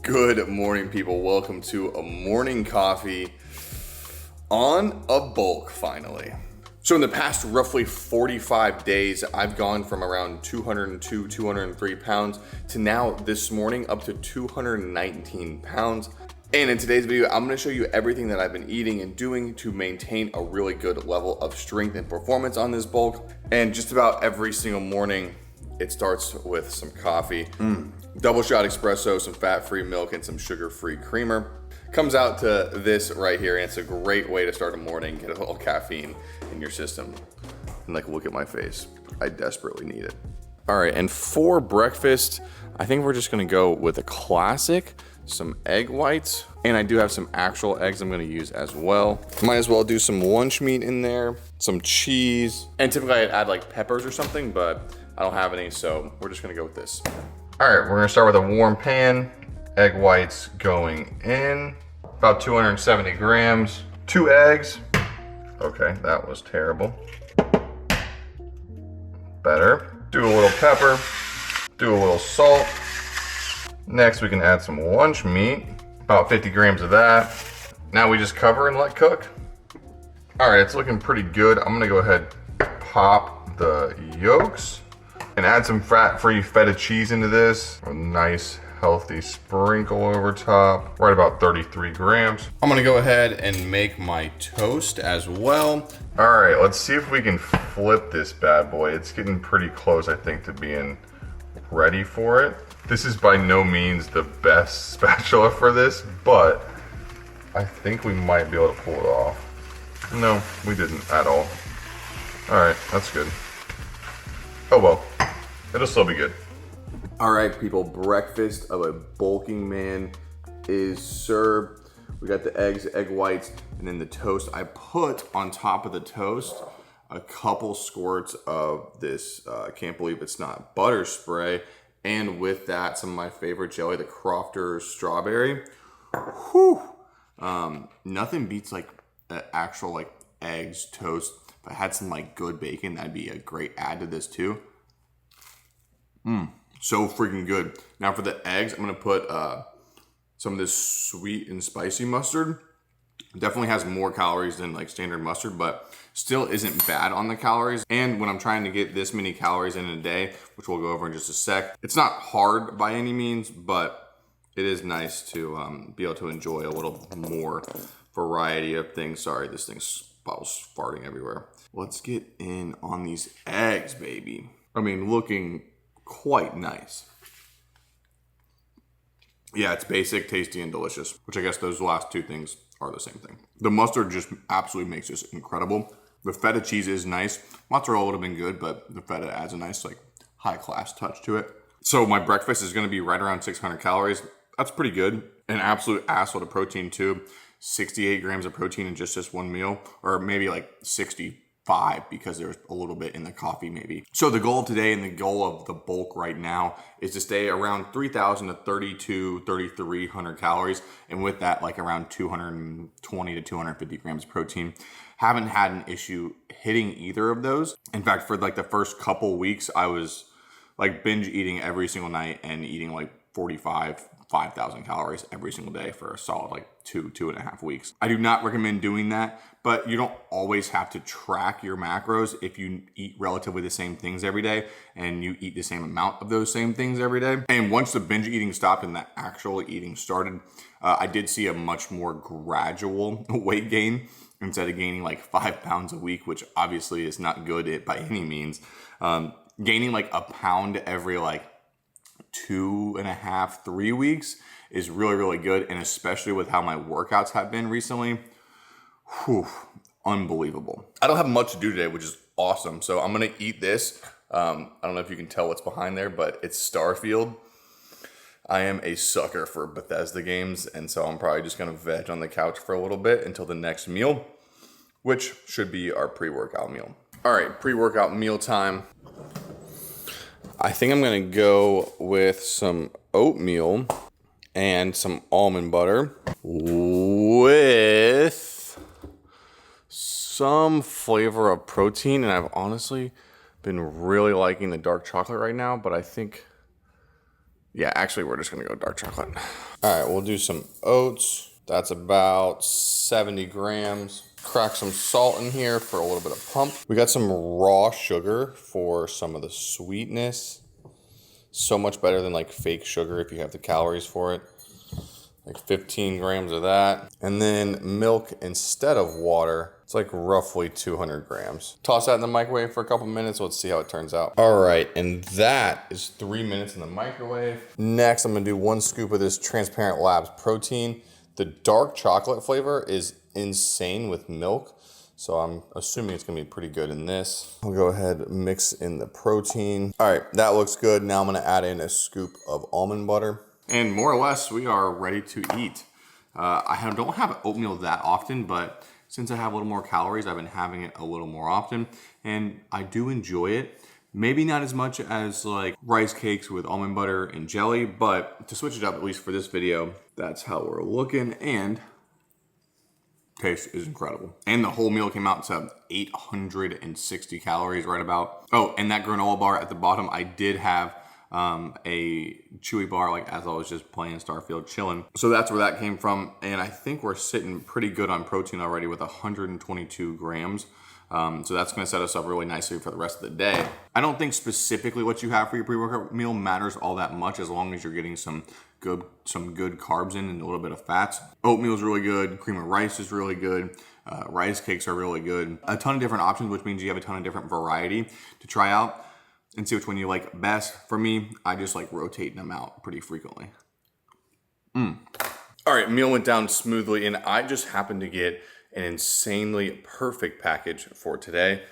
Good morning, people. Welcome to a morning coffee on a bulk, finally. So in the past roughly 45 days, I've gone from around 202, 203 pounds to now this morning up to 219 pounds. And in today's video, I'm gonna show you everything that I've been eating and doing to maintain a really good level of strength and performance on this bulk. And just about every single morning, it starts with some coffee. Double shot espresso, some fat-free milk, and some sugar-free creamer. Comes out to this right here, and it's a great way to start a morning, get a little caffeine in your system. And like, look at my face. I desperately need it. All right, and for breakfast, I think we're just gonna go with a classic, some egg whites, and I do have some actual eggs I'm gonna use as well. Might as well do some lunch meat in there, some cheese, and typically I'd add like peppers or something, but I don't have any, so we're just gonna go with this. All right, we're gonna start with a warm pan, egg whites going in, about 270 grams, 2 eggs. Okay, that was terrible. Better. Do a little pepper, do a little salt. Next, we can add some lunch meat, about 50 grams of that. Now we just cover and let cook. All right, it's looking pretty good. I'm gonna go ahead, pop the yolks, and add some fat-free feta cheese into this. A nice, healthy sprinkle over top, right about 33 grams. I'm gonna go ahead and make my toast as well. All right, let's see if we can flip this bad boy. It's getting pretty close, I think, to being ready for it. This is by no means the best spatula for this, but I think we might be able to pull it off. No, we didn't at all. All right, that's good. Oh well, it'll still be good. All right, people, breakfast of a bulking man is served. We got the eggs, egg whites, and then the toast. I put on top of the toast a couple squirts of this, I can't believe it's not butter spray, and with that, some of my favorite jelly, the Crofter's strawberry. Whew. Nothing beats like the actual like eggs, toast. If I had some like good bacon, that'd be a great add to this too. So freaking good. Now for the eggs, I'm gonna put some of this sweet and spicy mustard. It definitely has more calories than like standard mustard, but still isn't bad on the calories. And when I'm trying to get this many calories in a day, which we'll go over in just a sec, it's not hard by any means, but it is nice to be able to enjoy a little more variety of things. Sorry, this bottle's farting everywhere. Let's get in on these eggs, baby. I mean, looking quite nice. Yeah, it's basic, tasty, and delicious, which I guess those last two things are the same thing. The mustard just absolutely makes this incredible. The feta cheese is nice. Mozzarella would have been good, but the feta adds a nice like high class touch to it. So my breakfast is gonna be right around 600 calories. That's pretty good. An absolute assload of protein too. 68 grams of protein in just this one meal, or maybe like 65 because there's a little bit in the coffee maybe. So the goal today and the goal of the bulk right now is to stay around 3,000 to 3,300 calories. And with that, like around 220 to 250 grams of protein. Haven't had an issue hitting either of those. In fact, for like the first couple weeks, I was like binge eating every single night and eating like 5,000 calories every single day for a solid like 2.5 weeks. I do not recommend doing that, but you don't always have to track your macros if you eat relatively the same things every day and you eat the same amount of those same things every day. And once the binge eating stopped and the actual eating started, I did see a much more gradual weight gain instead of gaining like 5 pounds a week, which obviously is not good by any means. Gaining like a pound every like 2.5, 3 weeks is really, really good. And especially with how my workouts have been recently, whew, unbelievable. I don't have much to do today, which is awesome. So I'm gonna eat this. I don't know if you can tell what's behind there, but it's Starfield. I am a sucker for Bethesda games, and so I'm probably just gonna veg on the couch for a little bit until the next meal, which should be our pre-workout meal. All right, pre-workout meal time. I think I'm gonna go with some oatmeal and some almond butter with some flavor of protein. And I've honestly been really liking the dark chocolate right now, but I think Yeah, actually, we're just gonna go dark chocolate. All right, we'll do some oats. That's about 70 grams. Crack some salt in here for a little bit of pump. We got some raw sugar for some of the sweetness. So much better than like fake sugar if you have the calories for it. Like 15 grams of that. And then milk instead of water. It's like roughly 200 grams. Toss that in the microwave for a couple minutes. Let's see how it turns out. All right, and that is 3 minutes in the microwave. Next, I'm gonna do 1 scoop of this Transparent Labs protein. The dark chocolate flavor is insane with milk. So I'm assuming it's gonna be pretty good in this. I'll go ahead and mix in the protein. All right, that looks good. Now I'm gonna add in a scoop of almond butter. And more or less, we are ready to eat. I don't have oatmeal that often, but since I have a little more calories, I've been having it a little more often, and I do enjoy it. Maybe not as much as like rice cakes with almond butter and jelly, but to switch it up, at least for this video, that's how we're looking, and taste is incredible. And the whole meal came out to 860 calories right about. Oh, and that granola bar at the bottom, I did have a chewy bar like as I was just playing Starfield chilling. So that's where that came from. And I think we're sitting pretty good on protein already with 122 grams. So that's gonna set us up really nicely for the rest of the day. I don't think specifically what you have for your pre-workout meal matters all that much as long as you're getting some good carbs in and a little bit of fats. Oatmeal is really good. Cream of rice is really good. Rice cakes are really good. A ton of different options, which means you have a ton of different variety to try out and see which one you like best. For me, I just like rotating them out pretty frequently. All right, meal went down smoothly, and I just happened to get an insanely perfect package for today.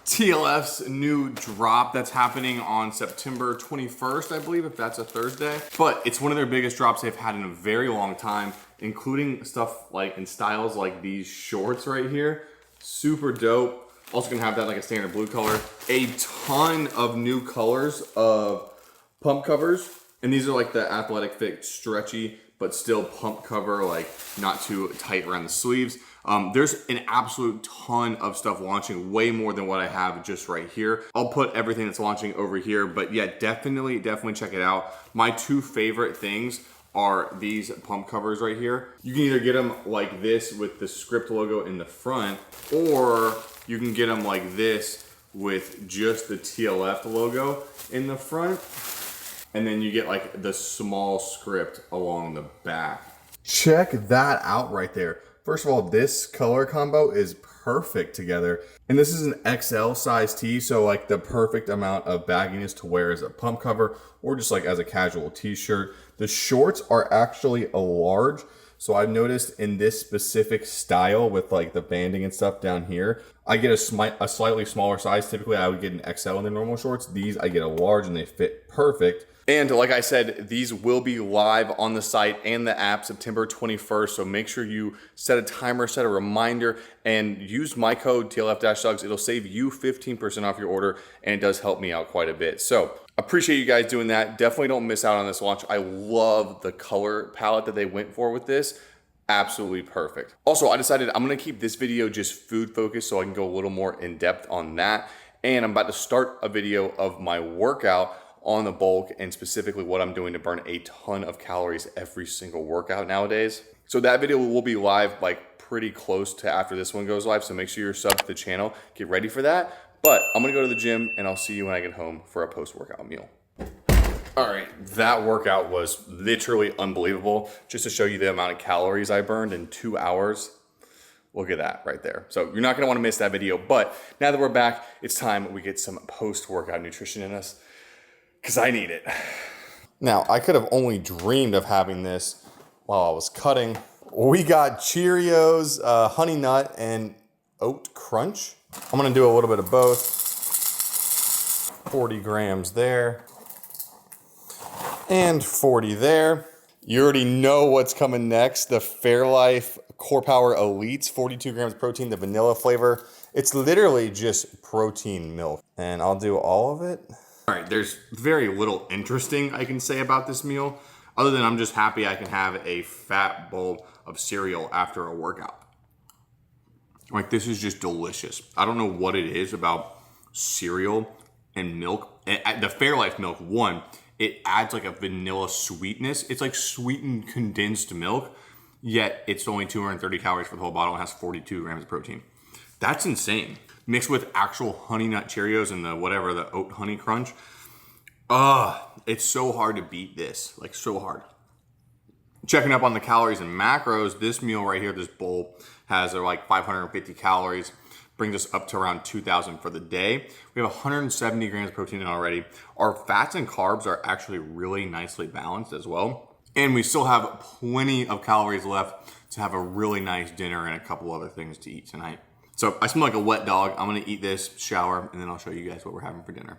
TLF's new drop that's happening on September 21st, I believe, if that's a Thursday. But it's one of their biggest drops they've had in a very long time, including stuff like in styles like these shorts right here. Super dope. Also gonna have that like a standard blue color. A ton of new colors of pump covers. And these are like the athletic fit, stretchy, but still pump cover, like not too tight around the sleeves. There's an absolute ton of stuff launching, way more than what I have just right here. I'll put everything that's launching over here, but yeah, definitely check it out. My 2 favorite things are these pump covers right here. You can either get them like this with the script logo in the front, or you can get them like this with just the TLF logo in the front. And then you get like the small script along the back. Check that out right there. First of all, this color combo is perfect together. And this is an XL size tee, so like the perfect amount of bagginess to wear as a pump cover or just like as a casual t-shirt. The shorts are actually a large. So I've noticed in this specific style with like the banding and stuff down here, I get a slightly smaller size. Typically I would get an XL in the normal shorts. These I get a large and they fit perfect. And like I said, these will be live on the site and the app September 21st. So make sure you set a timer, set a reminder, and use my code TLF-Suggs. It'll save you 15% off your order, and it does help me out quite a bit. So appreciate you guys doing that. Definitely don't miss out on this launch. I love the color palette that they went for with this. Absolutely perfect. Also, I decided I'm gonna keep this video just food focused so I can go a little more in depth on that. And I'm about to start a video of my workout on the bulk and specifically what I'm doing to burn a ton of calories every single workout nowadays. So that video will be live like pretty close to after this one goes live. So make sure you're subbed to the channel, get ready for that. But I'm gonna go to the gym and I'll see you when I get home for a post-workout meal. All right, that workout was literally unbelievable. Just to show you the amount of calories I burned in 2 hours. Look at that right there. So you're not gonna wanna miss that video, but now that we're back, it's time we get some post-workout nutrition in us, because I need it. Now, I could have only dreamed of having this while I was cutting. We got Cheerios, Honey Nut, and Oat Crunch. I'm gonna do a little bit of both. 40 grams there. And 40 there. You already know what's coming next. The Fairlife Core Power Elites, 42 grams of protein, the vanilla flavor. It's literally just protein milk. And I'll do all of it. All right, there's very little interesting I can say about this meal, other than I'm just happy I can have a fat bowl of cereal after a workout. Like, this is just delicious. I don't know what it is about cereal and milk. The Fairlife milk, one, it adds like a vanilla sweetness. It's like sweetened condensed milk, yet it's only 230 calories for the whole bottle and has 42 grams of protein. That's insane. Mixed with actual honey nut Cheerios and the oat honey crunch. It's so hard to beat this, like so hard. Checking up on the calories and macros, this meal right here, this bowl has like 550 calories, brings us up to around 2,000 for the day. We have 170 grams of protein in already. Our fats and carbs are actually really nicely balanced as well. And we still have plenty of calories left to have a really nice dinner and a couple other things to eat tonight. So I smell like a wet dog. I'm gonna eat this, shower, and then I'll show you guys what we're having for dinner.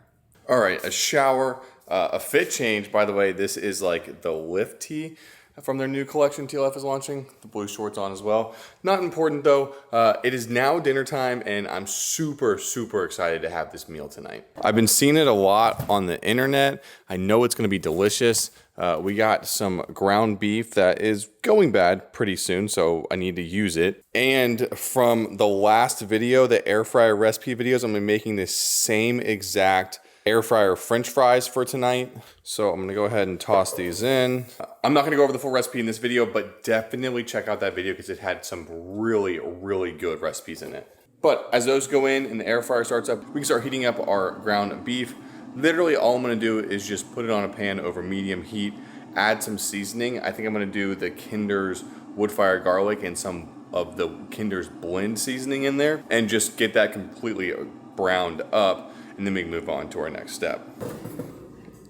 All right, a shower, a fit change. By the way, this is like the lift tee from their new collection TLF is launching. The blue shorts on as well. Not important though. It is now dinner time and I'm super, super excited to have this meal tonight. I've been seeing it a lot on the internet. I know it's gonna be delicious. We got some ground beef that is going bad pretty soon, so I need to use it. And from the last video, the air fryer recipe videos, I'm gonna be making this same exact air fryer French fries for tonight. So I'm gonna go ahead and toss these in. I'm not gonna go over the full recipe in this video, but definitely check out that video because it had some really, really good recipes in it. But as those go in and the air fryer starts up, we can start heating up our ground beef. Literally all I'm gonna do is just put it on a pan over medium heat, add some seasoning. I think I'm gonna do the Kinder's wood fire garlic and some of the Kinder's blend seasoning in there and just get that completely browned up, and then we can move on to our next step.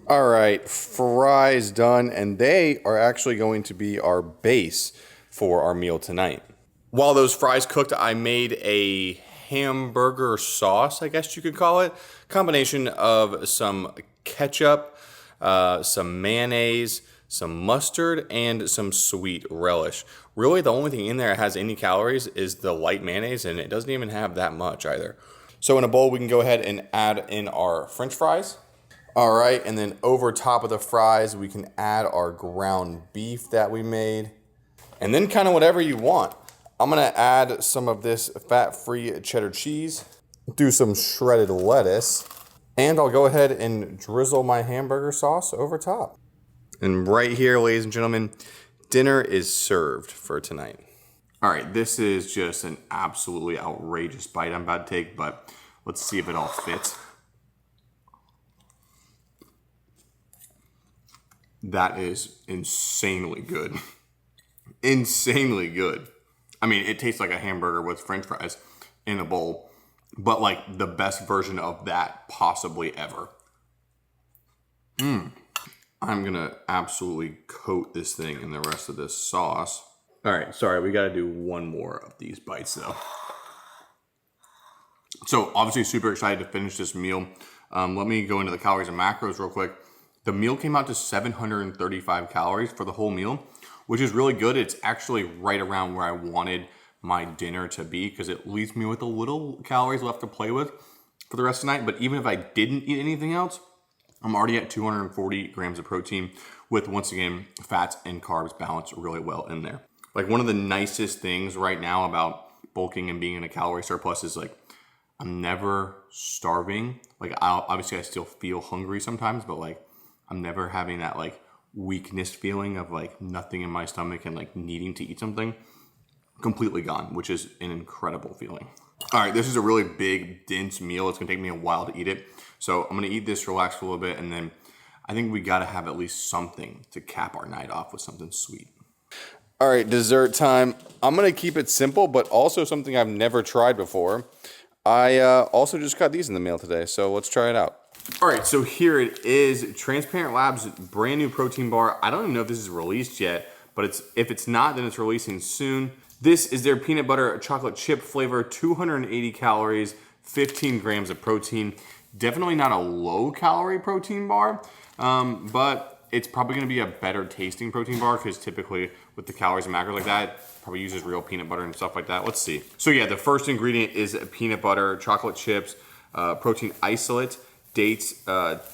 All right, fries done, and they are actually going to be our base for our meal tonight. While those fries cooked, I made a hamburger sauce, I guess you could call it. Combination of some ketchup, some mayonnaise, some mustard, and some sweet relish. Really, the only thing in there that has any calories is the light mayonnaise, and it doesn't even have that much either. So in a bowl, we can go ahead and add in our French fries. All right, and then over top of the fries, we can add our ground beef that we made. And then kind of whatever you want. I'm gonna add some of this fat-free cheddar cheese, do some shredded lettuce, and I'll go ahead and drizzle my hamburger sauce over top. And right here, ladies and gentlemen, dinner is served for tonight. All right, this is just an absolutely outrageous bite I'm about to take, but let's see if it all fits. That is insanely good. Insanely good. I mean, it tastes like a hamburger with French fries in a bowl, but like the best version of that possibly ever. I'm gonna absolutely coat this thing in the rest of this sauce. All right, sorry, we gotta do one more of these bites though. So obviously super excited to finish this meal. Let me go into the calories and macros real quick. The meal came out to 735 calories for the whole meal, which is really good. It's actually right around where I wanted my dinner to be because it leaves me with a little calories left to play with for the rest of the night. But even if I didn't eat anything else, I'm already at 240 grams of protein with, once again, fats and carbs balanced really well in there. Like one of the nicest things right now about bulking and being in a calorie surplus is like, I'm never starving. Like obviously I still feel hungry sometimes, but like I'm never having that like weakness feeling of like nothing in my stomach and like needing to eat something. Completely gone, which is an incredible feeling. All right, this is a really big, dense meal. It's gonna take me a while to eat it. So I'm gonna eat this, relax for a little bit, and then I think we gotta have at least something to cap our night off with something sweet. All right, dessert time. I'm gonna keep it simple, but also something I've never tried before. I also just got these in the mail today, so let's try it out. All right, so here it is, Transparent Labs brand new protein bar. I don't even know if this is released yet, but if it's not, then it's releasing soon. This is their peanut butter chocolate chip flavor, 280 calories, 15 grams of protein. Definitely not a low calorie protein bar, but it's probably gonna be a better tasting protein bar because typically with the calories and macros like that, it probably uses real peanut butter and stuff like that. Let's see. So yeah, the first ingredient is peanut butter, chocolate chips, protein isolate, dates,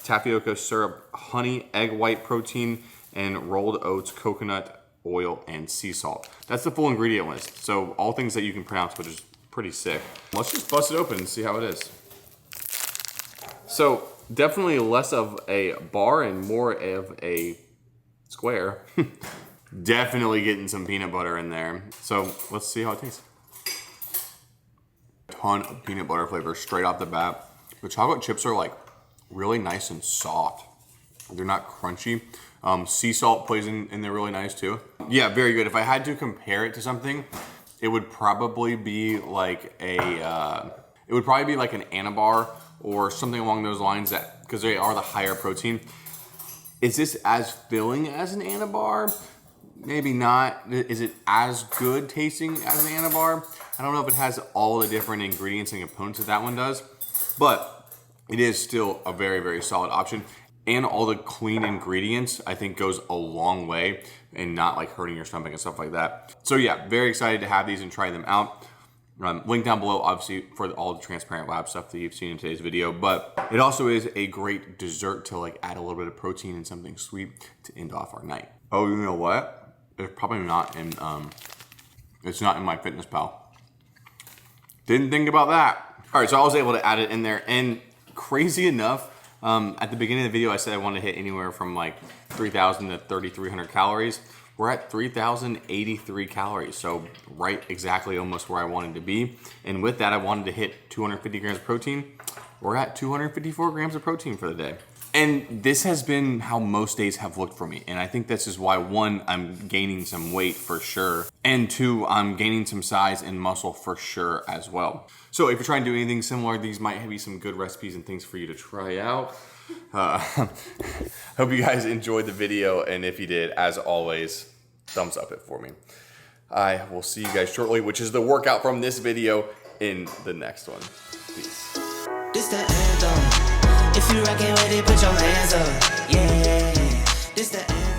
tapioca syrup, honey, egg white protein, and rolled oats, coconut oil, and sea salt. That's the full ingredient list. So all things that you can pronounce, which is pretty sick. Let's just bust it open and see how it is. So Definitely less of a bar and more of a square. Definitely getting some peanut butter in there. So let's see how it tastes. Ton of peanut butter flavor straight off the bat. The chocolate chips are like really nice and soft. They're not crunchy. Sea salt plays in there really nice too. Yeah, very good. If I had to compare it to something, it would probably be like an Anabar or something along those lines, that because they are the higher protein. Is this as filling as an Anabar? Maybe not. Is it as good tasting as an Anabar? I don't know if it has all the different ingredients and components that that one does, but it is still a very, very solid option. And all the clean ingredients, I think, goes a long way in not like hurting your stomach and stuff like that. So yeah, very excited to have these and try them out. Link down below, obviously, for all the transparent lab stuff that you've seen in today's video. But it also is a great dessert to like add a little bit of protein and something sweet to end off our night. Oh, you know what? It's probably not in, it's not in my Fitness Pal. Didn't think about that. All right, so I was able to add it in there, and crazy enough, at the beginning of the video, I said I wanted to hit anywhere from like 3,000 to 3,300 calories. We're at 3,083 calories, so right exactly almost where I wanted to be. And with that, I wanted to hit 250 grams of protein. We're at 254 grams of protein for the day. And this has been how most days have looked for me. And I think this is why, one, I'm gaining some weight for sure. And two, I'm gaining some size and muscle for sure as well. So if you're trying to do anything similar, these might be some good recipes and things for you to try out. Hope you guys enjoyed the video. And if you did, as always, thumbs up it for me. I will see you guys shortly, which is the workout from this video, in the next one. Peace. This the anthem. If you rockin' with it, put your hands up. Yeah, this the anthem.